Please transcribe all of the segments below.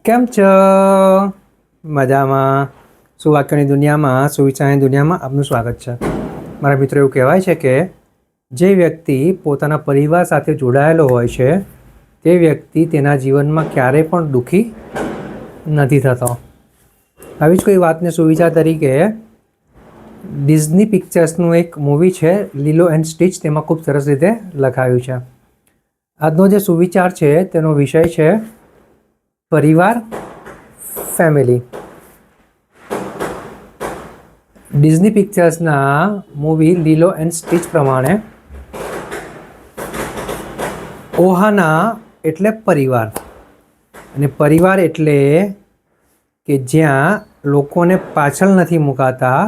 કેમ છો? મજામાં? સુવાક્યોની દુનિયામાં, સુવિચારની દુનિયામાં આપનું સ્વાગત છે. મારા મિત્રો, એવું કહેવાય છે કે જે વ્યક્તિ પોતાના પરિવાર સાથે જોડાયેલો હોય છે તે વ્યક્તિ તેના જીવનમાં ક્યારેય પણ દુઃખી નથી થતો. આવી જ કોઈ વાતને સુવિચાર તરીકે ડિઝની પિક્ચર્સનું એક મૂવી છે લીલો એન્ડ સ્ટીચ, તેમાં ખૂબ સરસ રીતે લખાયું છે. આજનો જે સુવિચાર છે તેનો વિષય છે પરિવાર, ફેમિલી. ડિઝની પિક્ચર્સના મૂવી લીલો એન્ડ સ્ટીચ પ્રમાણે ઓહાના એટલે પરિવાર, અને પરિવાર એટલે કે જ્યાં લોકોને પાછળ નથી મુકાતા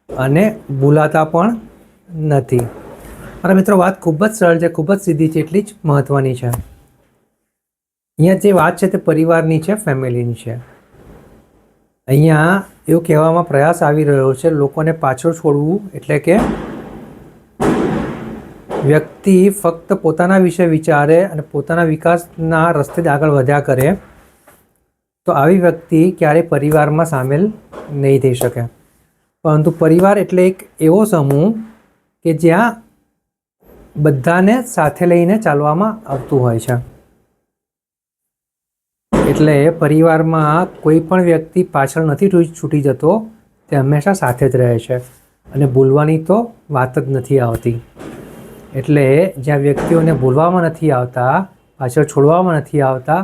અને ભૂલાતા પણ નથી. મારા મિત્રો, વાત ખૂબ જ સરળ છે, ખૂબ જ સીધી છે, એટલી જ મહત્ત્વની છે. અહીંયા જે વાત છે તે પરિવારની છે, ફેમિલીની છે. અહીંયા એવું કહેવામાં પ્રયાસ આવી રહ્યો છે લોકોને પાછળ છોડવું એટલે કે વ્યક્તિ ફક્ત પોતાના વિશે વિચારે અને પોતાના વિકાસના રસ્તે જ આગળ વધ્યા કરે તો આવી વ્યક્તિ ક્યારેય પરિવારમાં સામેલ નહીં થઈ શકે. પરંતુ પરિવાર એટલે એક એવો સમૂહ કે જ્યાં બધાને સાથે લઈને ચાલવામાં આવતું હોય છે. એટલે પરિવારમાં કોઈ પણ વ્યક્તિ પાછળ નથી છૂટી જતો, તે હંમેશા સાથે જ રહે છે અને ભૂલવાની તો વાત જ નથી આવતી. એટલે જ્યાં વ્યક્તિઓને ભૂલવામાં નથી આવતા, પાછળ છોડવામાં નથી આવતા,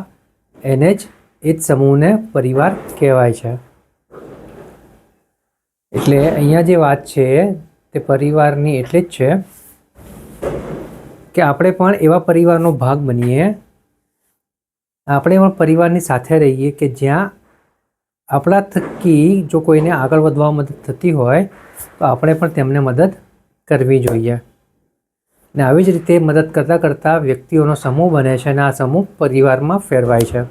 એને જ એ જ સમૂહને પરિવાર કહેવાય છે. એટલે અહીંયા જે વાત છે તે પરિવારની એટલી જ છે કે આપણે પણ એવા પરિવારનો ભાગ બનીએ, આપણે પણ પરિવારની સાથે રહીએ કે જ્યાં આપણા થકી જો કોઈને આગળ વધવામાં મદદ થતી હોય તો આપણે પણ તેમને મદદ કરવી જોઈએ. ને આવી જ રીતે મદદ કરતાં કરતાં વ્યક્તિઓનો સમૂહ બને છે અને આ સમૂહ પરિવારમાં ફેરવાય છે.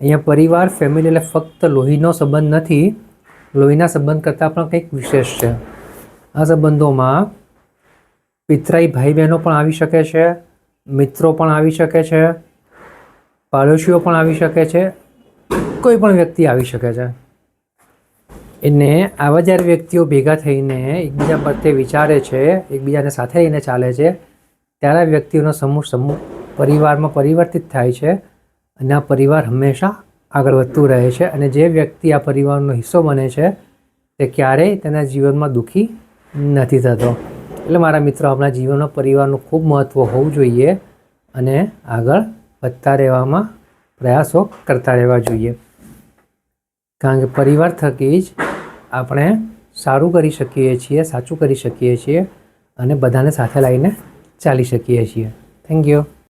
અહીંયા પરિવાર, ફેમિલી એટલે ફક્ત લોહીનો સંબંધ નથી, લોહીના સંબંધ કરતાં પણ કંઈક વિશેષ છે. આ સંબંધોમાં પિતરાઈ ભાઈ બહેનો પણ આવી શકે છે, મિત્રો પણ આવી શકે છે, પાડોશીઓ પણ આવી શકે છે, કોઈ પણ વ્યક્તિ આવી શકે છે. એને આવા જ્યારે વ્યક્તિઓ ભેગા થઈને એકબીજા પ્રત્યે વિચારે છે, એકબીજાને સાથે લઈને ચાલે છે, ત્યારે આ વ્યક્તિઓનો સમૂહ પરિવારમાં પરિવર્તિત થાય છે અને આ પરિવાર હંમેશા આગળ વધતું રહે છે. અને જે વ્યક્તિ આ પરિવારનો હિસ્સો બને છે તે ક્યારેય તેના જીવનમાં દુઃખી નથી થતો. એટલે મારા મિત્રો, આપણા જીવનમાં પરિવારનું ખૂબ મહત્ત્વ હોવું જોઈએ અને આગળ વધતા રહેવામાં પ્રયાસો કરતા રહેવા જોઈએ. કારણ કે પરિવાર થકી જ આપણે સારું કરી શકીએ છીએ, સાચું કરી શકીએ છીએ અને બધાને સાથે લઈને ચાલી શકીએ છીએ. Thank you.